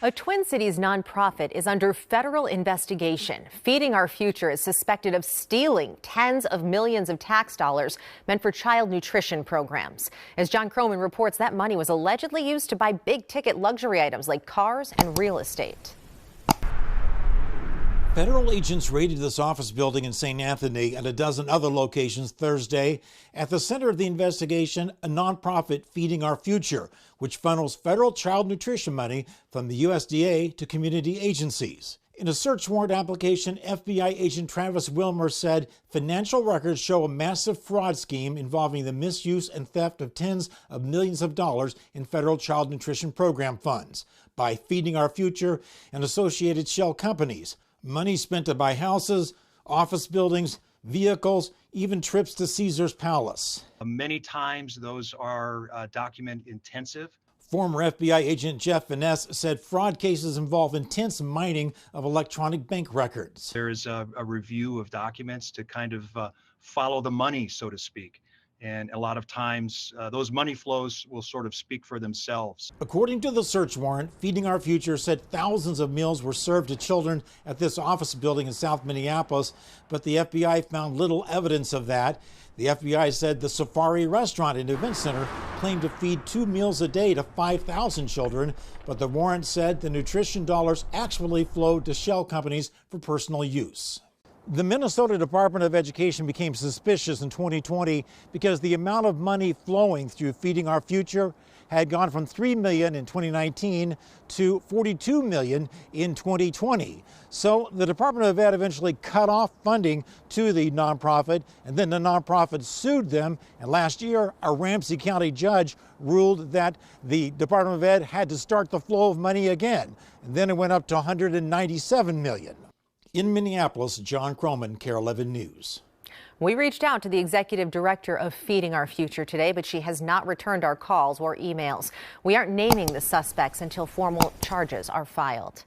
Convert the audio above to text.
A Twin Cities nonprofit is under federal investigation. Feeding Our Future is suspected of stealing tens of millions of tax dollars meant for child nutrition programs. As John Croman reports, that money was allegedly used to buy big-ticket luxury items like cars and real estate. Federal agents raided this office building in St. Anthony and a dozen other locations Thursday. At the center of the investigation, a nonprofit, Feeding Our Future, which funnels federal child nutrition money from the USDA to community agencies. In a search warrant application, FBI agent Travis Wilmer said financial records show a massive fraud scheme involving the misuse and theft of tens of millions of dollars in federal child nutrition program funds by Feeding Our Future and associated shell companies. Money spent to buy houses, office buildings, vehicles, even trips to Caesar's Palace. Many times those are document intensive. Former FBI agent Jeff Vaness said fraud cases involve intense mining of electronic bank records. There is a review of documents to kind of follow the money, so to speak. And a lot of times those money flows will sort of speak for themselves. According to the search warrant, Feeding Our Future said thousands of meals were served to children at this office building in South Minneapolis, but the FBI found little evidence of that. The FBI said the Safari Restaurant and Event Center claimed to feed 2 meals a day to 5,000 children, but the warrant said the nutrition dollars actually flowed to shell companies for personal use. The Minnesota Department of Education became suspicious in 2020 because the amount of money flowing through Feeding Our Future had gone from $3 million in 2019 to $42 million in 2020. So the Department of Ed eventually cut off funding to the nonprofit, and then the nonprofit sued them. And last year, a Ramsey County judge ruled that the Department of Ed had to start the flow of money again. And then it went up to $197 million. In Minneapolis, John Croman, KARE 11 News. We reached out to the executive director of Feeding Our Future today, but she has not returned our calls or emails. We aren't naming the suspects until formal charges are filed.